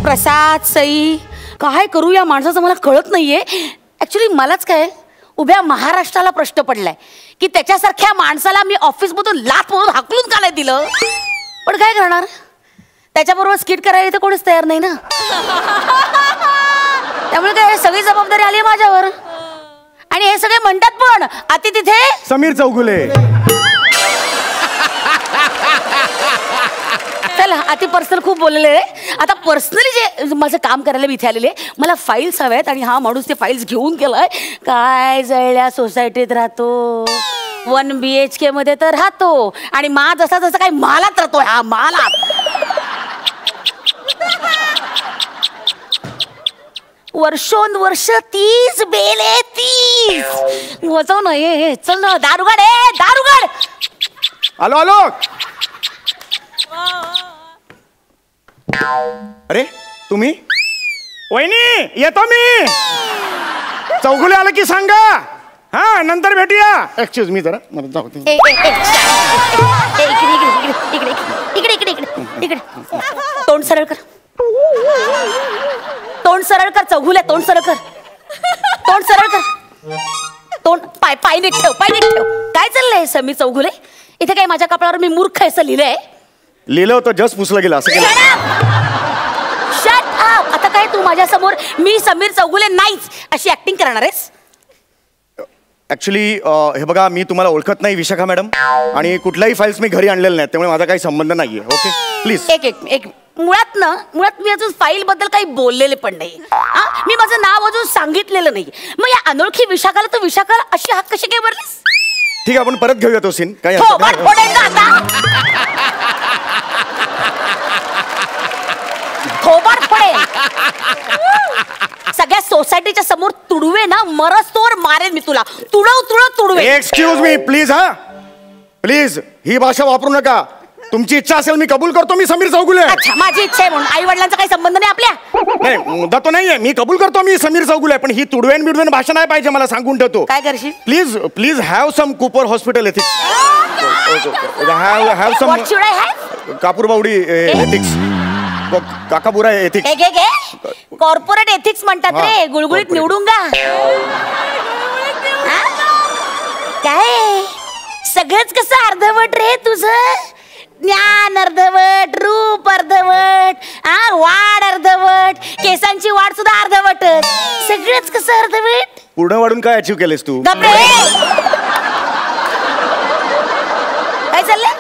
प्रसाद सई काय करू या माणसाचं मला कळत नाहीये. ऍक्च्युली मलाच काय उभ्या महाराष्ट्राला प्रश्न पडलाय की त्याच्यासारख्या माणसाला मी ऑफिसमधून लाथ म्हणून हाकलून का नाही दिलं. पण काय करणार, त्याच्याबरोबर स्किट करायला तर कोणीच तयार नाही ना. त्यामुळे काय सगळी जबाबदारी आली माझ्यावर. आणि हे सगळे म्हणतात पण अति तिथे समीर चौगुले. चला अति पर्सनल खूप बोललेले आहे. आता पर्सनली जे माझं काम करायला मी इथे आलेले मला फाईल्स हव्यात आणि हा माणूस ते फाईल्स घेऊन गेलाय. काय जळल्या सोसायटीत राहतो, 1 BHK मध्ये तर राहतो आणि मा जसा जसा काही मालात राहतोय हा मालात. वर्षोनवर्ष 30 बेले 30 वजव ना. हे चल ना दारुगड आहे दारुगड. आलो आलो. अरे तुम्ही वहिनी येतो मी. चौगुले आलं की सांगा. हा नंतर भेटूया. एक्सक्यूज मी जरा मला जाऊ दे. इकडे इकडे इकडे इकडे तोंड सरळ कर. तोंड सरळ कर चौगुले. तोंड सरळ कर. तोंड सरळ कर. तोंड पाय पाय नीट ठेव. पाय नीट ठेव. काय चाललंय समीर चौगुले. इथे काय माझ्या कपाळावर मी मूर्ख असं लिहिलंय. लिहिलं होतं जस्ट पुसलं गेलं असं केलं. Shut up. आता काय तू माझ्या समोर मी समीर चौगुले नाहीच अशी ऍक्टिंग करणार आहेस. ऍक्च्युली हे बघा मी तुम्हाला ओळखत नाही विशाखा मॅडम आणि कुठल्याही फाईल्स मी घरी आणलेल्या नाहीत त्यामुळे माझा काही संबंध नाहीये. Okay please. एक मुळात मी अजून फाईल बद्दल काही बोललेले पण नाही. मी माझं नाव अजून सांगितलेलं नाही. मग या अनोळखी विशाखाला तर विशाखाला अशी हाक कशी काय भरलीस. ठीक आहे आपण परत घेऊया तो सीन. काय सगळ्या सोसायटीच्या समोर तुडवे ना मरस्तोवर मारेल मी तुला. तुडवे. Excuse me please. हा प्लीज ही भाषा वापरू नका. तुमची इच्छा असेल मी कबूल करतो मी समीर चौगुले. अच्छा माझी इच्छा आहे म्हणून आई वडिलांचा काही संबंध नाही आपल्या. नाही मुद्दा तो नाहीये. मी कबूल करतो मी समीर चौगुले पण ही तुडवेन बिडवेन भाषा नाही पाहिजे मला सांगून ठेवतो. काय करशील please please have some Cooper hospital ethics. Have some what should I have. Kapurbawdi ethics. काकाबुरा एथिक्स. कॉर्पोरेट एथिक्स म्हणतात रे. गुळगुळीत निवडून गा. काय सगळंच कसं अर्धवट रे तुझं. ज्ञान अर्धवट, रूप अर्धवट, वाढ अर्धवट, केसांची वाढ सुद्धा अर्धवट. सगळंच कसं अर्धवट. पूर्ण वाढून काय अचीव केलेस तू. काय चाललंय.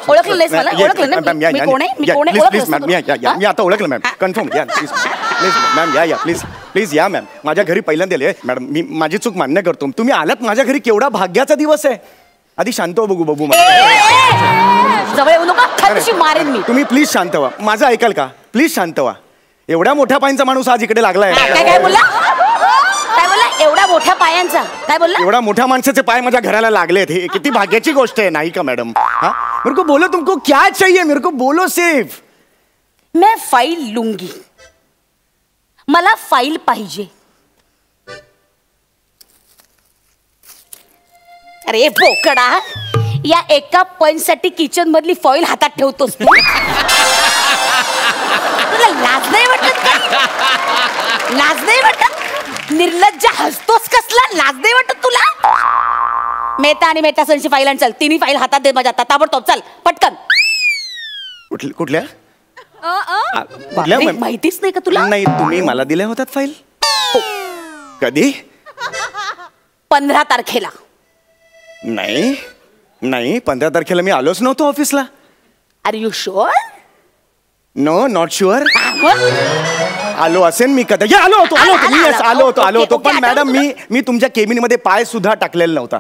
ओळखलं नाहीस मला. ओळखलं ना मी कोण आहे. मी कोण आहे. मी आता ओळखलं मॅम. कन्फर्म या प्लीज. प्लीज मॅम या प्लीज. प्लीज या मॅम. माझ्या घरी पहिल्यांदा आले मॅडम. मी माझी चूक मान्य करतो. तुम्ही आलात माझ्या घरी केवढा भाग्याचा दिवस आहे. आधी शांत हो बघू बघू. जवळ येऊ नका. खालशी मारेन मी. तुम्ही प्लीज शांत व्हा. माझं ऐकाल का. प्लीज शांत व्हा. एवढ्या मोठ्या पायांचा माणूस आज इकडे लागलाय. काय बोलला. काय बोलला. एवढ्या मोठ्या पायांचा काय बोलला. एवढ्या मोठ्या माणसाचे पाय माझ्या घराला लागलेत. हे किती भाग्याची गोष्ट आहे नाही का मॅडम. हा मेरे को बोलो तुमको क्या चाहिए. मेरे को बोलो सिर्फ. मैं फाईल लूंगी. मला फाईल पाहिजे. अरे बोकडा या एका पॉइंटसाठी किचन मधली फॉईल हातात ठेवतोस तू. तुला लाज नाही वाटत का. लाज नाही वाटत. निर्लज्ज हसतोस कसला. लाज नाही वाटत तुला. मेहता आणि मेहता सनची फाईल आण. चल तिन्ही फाईल हातात दे माझ्या. ताबडतोब चल पटकन. कुठल्या माहितीच नाही का तुला. नाही तुम्ही मला दिल्या होत्यात फाईल. कधी. 15 तारखेला. नाही नाही 15 तारखेला मी आलोच नव्हतो ऑफिसला. Are you sure. No not sure. आलो असेल मी कधी. आलो होतो पण मॅडम मी तुमच्या केबिन मध्ये पाय सुद्धा टाकलेला नव्हता.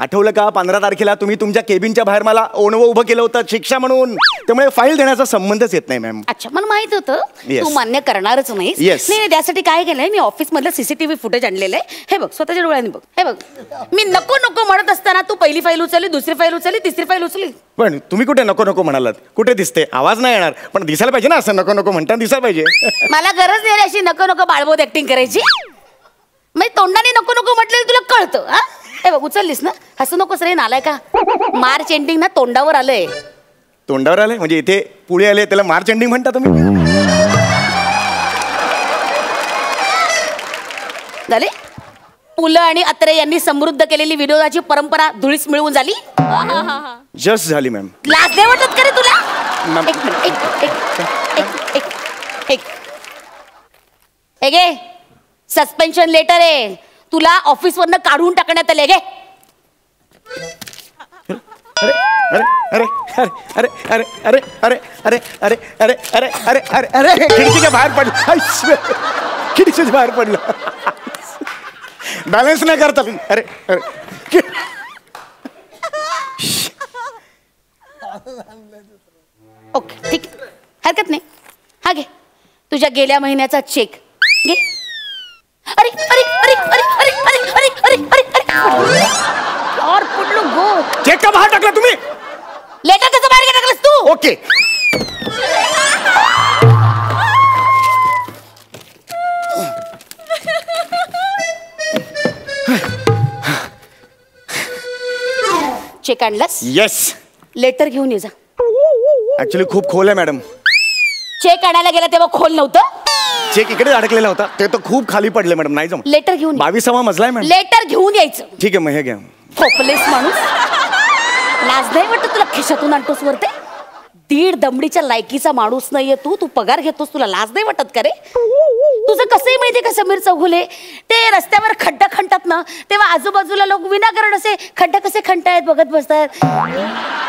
आठवलं का 15 तारखेला तुम्ही तुमच्या केबिनच्या बाहेर मला ओणवं उभं केलं होतं शिक्षा म्हणून. त्यामुळे फाईल देण्याचा संबंधच येत नाही मॅम. अच्छा मला माहित होतं तू मान्य करणारच नाही. नाही त्यासाठी काय केलंय मी ऑफिस मधलं CCTV फुटेज आणलेलं आहे. हे बघ स्वतःच्या डोळ्यांनी बघ. हे बघ मी नको नको म्हणत असताना तू पहिली फाईल उचलली, दुसरी फाईल उचलली, तिसरी फाईल उचलली. पण तुम्ही कुठे नको नको म्हणालात. कुठे दिसते. आवाज नाही येणार पण दिसायला पाहिजे ना. असं नको नको म्हणता दिसायला पाहिजे. मला गरज नाही अशी नको नको बाळबोध ऍक्टिंग करायची. म्हणजे तोंडाने नको नको म्हटलेलं तुला कळतं. हे बघ उचललीस ना. हसू नकोस रे नालाय का. मार्च एंडिंग ना तोंडावर आलंय. तोंडावर आलंय म्हणजे इथे पुढे आले त्याला मार्च एंडिंग म्हणता तुम्ही. झाले. पुलं आणि अत्रे यांनी समृद्ध केलेली विनोदाची परंपरा धुळीस मिळवून झाली. जस्ट झाली मॅम. लाज नाही वाटत का रे तुला? मॅम. एक मिनिट, एक गे सस्पेन्शन लेटर आहे, तुला ऑफिस वरनं काढून टाकण्यात आले. गे अरे अरे अरे अरे अरे अरे अरे अरे अरे अरे अरे अरे अरे अरे खिडकीच्या बाहेर पडलं. खिडकीच्या बाहेर पडलं. बॅलन्स नाही करता. अरे अरे ओके ठीक, हरकत नाही. हा घे तुझ्या गेल्या महिन्याचा चेक घे. अरे अरे अरे अरे अरे अरे अरे अरे अरे और पुडलो गो. चेक का बाहेर टाकला तुम्ही? लेटर त्याचं बाहेर का टाकलंस तू? ओके. चेक आणलास? येस. लेटर घेऊन ये जा. ऍक्च्युली खूप खोल आहे मॅडम. चेक आणायला गेला तेव्हा खोल नव्हतं. चेक इकडे अडकलेला होता, ते तर खूप खाली पडले मॅडम. नाही जमत. लेटर घेऊन 22वा मजला आहे मॅडम. लेटर घेऊन यायचं. ठीक आहे मग हे घ्या. खोपलेस माणूस, लाज नाही वाटत तुला? खिशातून आणतोस वरते. 1.5 दमडीच्या लायकीचा माणूस नाहीये तू. तू पगार घेतोस, तुला लाज नाही वाटत का रे? तुझं कसंही माहितीये का समीर चौगुले, ते रस्त्यावर खड्डा खणतात ना, तेव्हा आजूबाजूला लोक विनाकारण असे खड्डा कसे खणतायत बघत बसतात.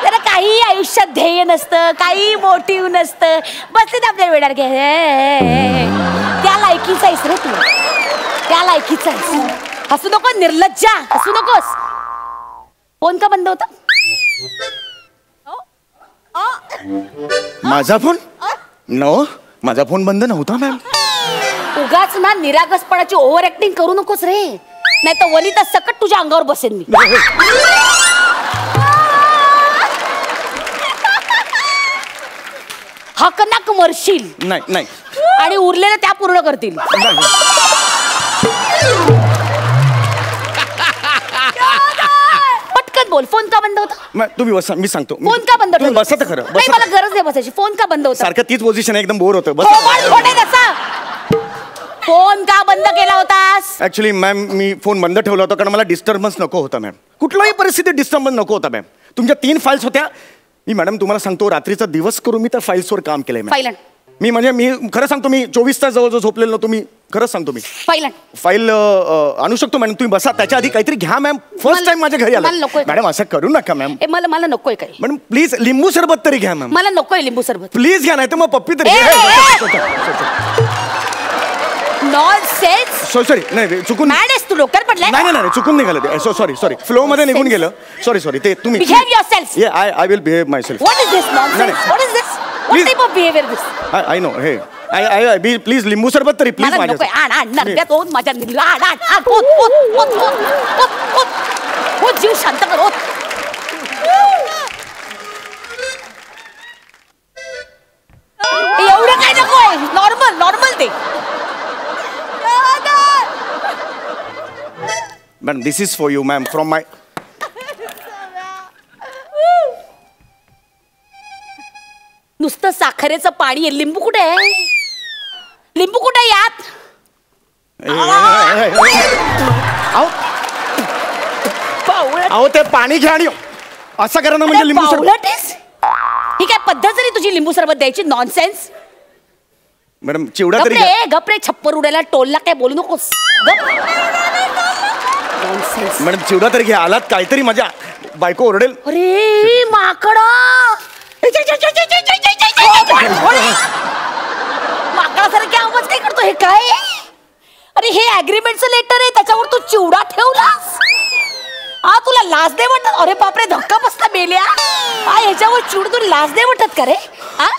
त्याला काही आयुष्यात ध्येय नसतं, काही मोटिव्ह नसतं, बसलेत आपल्या वेळार घे. त्या लायकीचा आहेस रे तू, त्या लायकीचा आहेस. हसू नको निर्लज्जा, हसू नकोस. फोन का बंद होता? माझा फोन? नो, माझा फोन बंद नव्हता मॅम. उगाच ना निरागसपणाची ओव्हर ऍक्टिंग करू नकोस रे, नाही तर वनिता सकट तुझ्या अंगावर बसेन मी. हकनाक मरशील. नाही नाही. आणि उरलेलं त्या पूर्ण करतील. पटकन बोल, फोन का बंद होता? तुम्ही बसा, मी सांगतो. फोन का बंद होता? बसा तर खरं. नाही, मला गरज नाही बसायची. फोन का बंद होता? सारखं तीच पोझिशन, एकदम बोर होतं. फोन का बंद केला होतास? ऍक्च्युली मॅम मी फोन बंद ठेवला होता कारण मला डिस्टर्बन्स नको होता मॅम. कुठल्याही परिस्थितीत डिस्टर्बन्स नको होता मॅम. तुमच्या 3 फाईल्स होत्या. मी मॅडम तुम्हाला सांगतो, रात्रीचा दिवस करून मी त्या फाईल्सवर काम केलंय मॅम. मी म्हणजे मी खरं सांगतो, मी 24 तास जवळ झोपलेलो नव्हतो मी. खरंच सांगतो मी फाईल आणू शकतो मॅडम. तुम्ही बसा, त्याच्या आधी काहीतरी घ्या मॅम. फर्स्ट टाइम माझ्या घरी आला मॅडम. असं करू नका मॅम. मला नकोय काही. मॅडम प्लीज लिंबू सरबत तरी घ्या मॅम. मला नकोय लिंबू सरबत. प्लीज घ्या, नाही तर मग पप्पी तरी. नॉनसेन्स. सॉरी नाही, चुकून. मॅड आहेस तू? डोक्यात पडलाय? नाही चुकून निघालं ते. सॉरी फ्लो मध्ये निघून गेलं. सॉरी ते तुम्ही. Behave yourself. Yeah, I will behave myself. What is this nonsense? What is this? What type of behavior this? I know. Hey, I please लिंबू सरबत तरी प्लीज माझ्या. नकोय. आण नरड्यात ओत माझ्या. ओत जीव शांत कर. ओत. एवढं काय नकोय. नॉर्मल ते. Ma'am this is for you ma'am from my. नुसतं साखरेचं पाणी आहे. लिंबू कुठे आहे? लिंबू कुठे आहे यात? अहो ते पाणी घ्या आणि असं करा ना, म्हणजे लिंबू सरबत. ही काय पद्धत झाली तुझी लिंबू सरबत द्यायची? नॉनसेन्स. मॅडम चिवडा तरी गपरे छप्पर उडायला टोलला काय बोलू नकोस. मॅडम चिवडा तरी घ्या. आलात काहीतरी माझ्या बायको ओरडेल. अरे माकडा, माकडासारखे आवाज काय करतो? हे काय? अरे हे अग्रीमेंटचं लेटर आहे, त्याच्यावर तू चिवडा ठेवलास. हा तुला लाज नाही वाटत? अरे बापरे, धक्का बसला मेल्या. हा ह्याच्यावर चिवडा, तू लाज नाही वाटत का रे? हा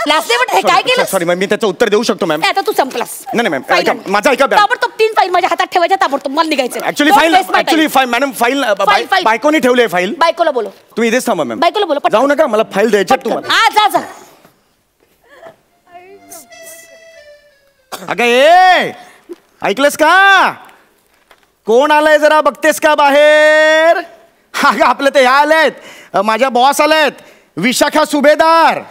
लाज नाही वाटत? हे काय केलं? सॉरी मॅम, मी त्याचं उत्तर देऊ शकतो मॅम. आता तू संपलास. नाही मॅम, माझा ऐका. ताबडतोब 3 फाईल माझ्या हातात ठेवायच्या. ताबडतोब मला निघायचं. ऍक्च्युली फाईल मॅडम, फाईल बायकोनी ठेवली फाईल. बायकोला बोलो. तुम्ही इथेच थांबा मॅम. बायकोला बोलो. जाऊ नका, मला फाईल द्यायची तुम्हाला. हा जा. अगं ए, ऐकलंस का? कोण आलंय जरा बघतेस का बाहेर? अगं आपले ते ह्या आलेत, माझ्या बॉस आलेत, विशाखा सुभेदार.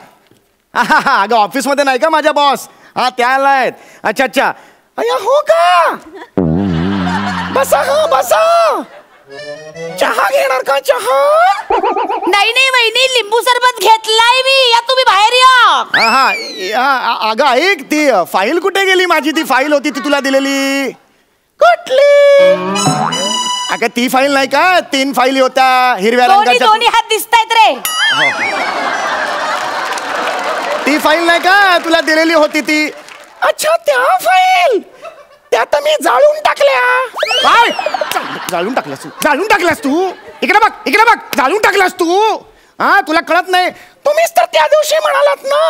अगं ऑफिसमध्ये नाही का माझ्या बॉस? हा त्या आलायत. अच्छा. अय्या हो का? बसा हा बसा. चहा घेणार का चहा? नाही नाही वहिनी, लिंबू सरबत घेतलाय मी. या तुम्ही बाहेर या. हा अगं ऐक, ती फाईल कुठे गेली माझी? ती फाईल होती ती तुला दिलेली. कुठली? अगं ती फाईल नाही का? 3 फाईली होत्या हिरव्या रंगाच्या. दोन्ही हात दिसतायत रे. ती फाईल नाही का तुला दिलेली होती ती? अच्छा त्या फाईल त्या मी जाळून टाकल्या. काय जाळून टाकल्यास तू? जाळून टाकल्यास तू? इकडे बघ इकडे बघ, जाळून टाकल्यास तू? हा तुला कळत नाही? तुम्हीच तर त्या दिवशी म्हणालात ना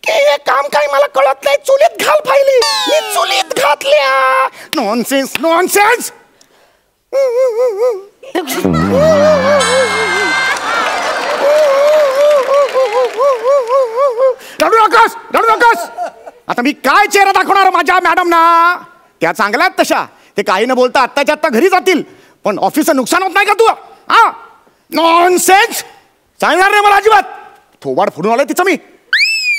की हे काम काही मला कळत नाही, चुलीत घाल फाईली. मी चुलीत घातल्या. Nonsense nonsense. रडू नकोस रडू नकोस. आता मी काय चेहरा दाखवणार माझ्या मॅडमना? त्या चांगल्यात तशा, ते काही न बोलता आत्ताच्या आत्ता घरी जातील, पण ऑफिसचं नुकसान होत नाही का तू? हा नॉनसेन्स. सांगणार नाही मला अजिबात. थोबाड फोडून आलाय तिचं मी.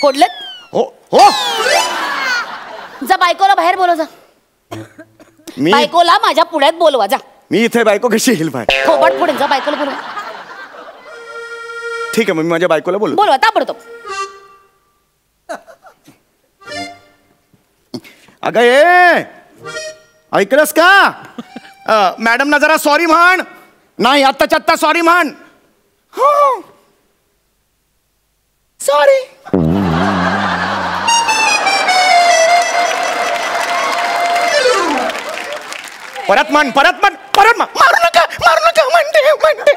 फोडलं? हो हो. जा बायकोला बाहेर बोलव जा. मी बायकोला माझ्या पुढ्यात बोलवा जा. मी इथे बायको कशी येईल बाहेर? थोबाड फोडेल. जा बायकोला बोलवा. ठीक आहे मग मी माझ्या बायकोला बोलू. बोलवा ताबडतोब. अगं ये ऐकलंस का? मॅडमना जरा सॉरी म्हण. नाही आत्ताच्या आत्ता सॉरी म्हण. हो सॉरी. परत म्हण परत म्हण परत म्हण. मारू नका म्हणते म्हणते.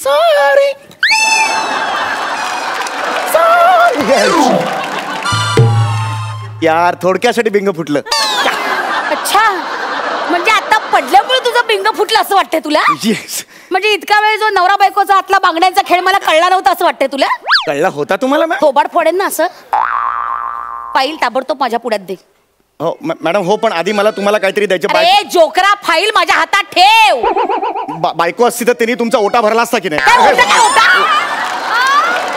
Sorry sorry. यार थोडक्यासाठी बिंग फुटलं. अच्छा, म्हणजे आता पडल्यामुळे तुझं बिंग फुटलं असं वाटतंय तुला? येस. म्हणजे इतका वेळ जो नवरा बायकोचा आतला बांगड्यांचा खेळ मला कळला नव्हता असं वाटतंय तुला? कळला होता तुम्हाला? थोबाड फोडेन ना असं. फाईल ताबडतोब माझ्या पुढ्यात दे. हो मॅडम हो, पण आधी मला तुम्हाला काहीतरी द्यायचं. अरे जोकरा, फाईल माझ्या हातात ठेव. बायको असती तर त्यांनी तुमचा ओटा भरला असता की नाही? काय ओटा, काय ओटा?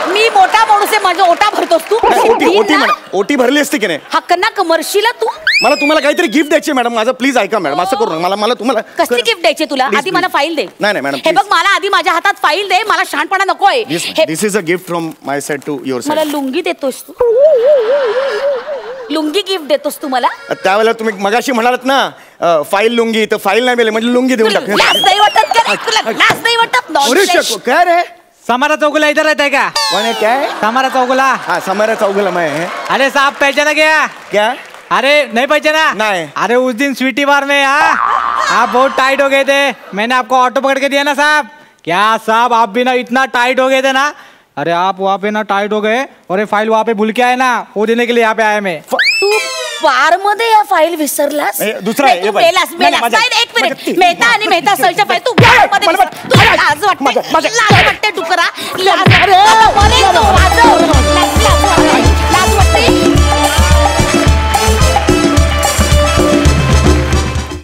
मी मोठा माणूस आहे, माझा ओटा भरतोस तू? ओटी भरली असते की नाही? हक्क ना कमर्शिला तू. मला तुम्हाला काहीतरी गिफ्ट द्यायची मॅडम. माझं प्लीज ऐका मॅडम, असं करू नका. मला तुम्हाला कसली गिफ्ट द्यायची तुला? आधी मला फाईल दे. नाही मॅडम, हे बघ मला आधी माझ्या हातात फाईल दे. मला शहाणपणा नकोय. This is a gift from my side to your side. मला लुंगी देतोस तू? लुंगी गिफ्ट देतोस तू मला? त्यावेळेला तुम्ही मगाशी म्हणालात ना फाईल लुंगी, तर फाईल नाही मिळेल म्हणजे लुंगी देऊन टाक. लाज नाही वाटत का? तुला लाज नाही वाटत? काय रे? समारा चौगुला इधर रहता है क्या? कौन है? क्या है? समारा चौगुला. हाँ समारा चौगुला मैं है. अरे साहब पहचाना क्या? क्या? अरे नहीं पहचाना? नहीं. अरे उस दिन स्वीटी बार में आप बहुत टाइट हो गए थे. मैंने आपको ऑटो पकड़ के दिया ना साहब. क्या साहब आप भी ना इतना टाइट हो गए थे ना. अरे आप वहाँ पे ना टाइट हो गए और ये फाइल वहाँ पे भूल के आए ना, वो देने के लिए यहाँ पे आया मैं. तू बार मध्ये या फाईल विसरलास? दुसरा आहे. तू मेलास. एक मिनिट. मेहता आणि मेहता सरच्या फाईल तू बार मध्ये लाज वाटते.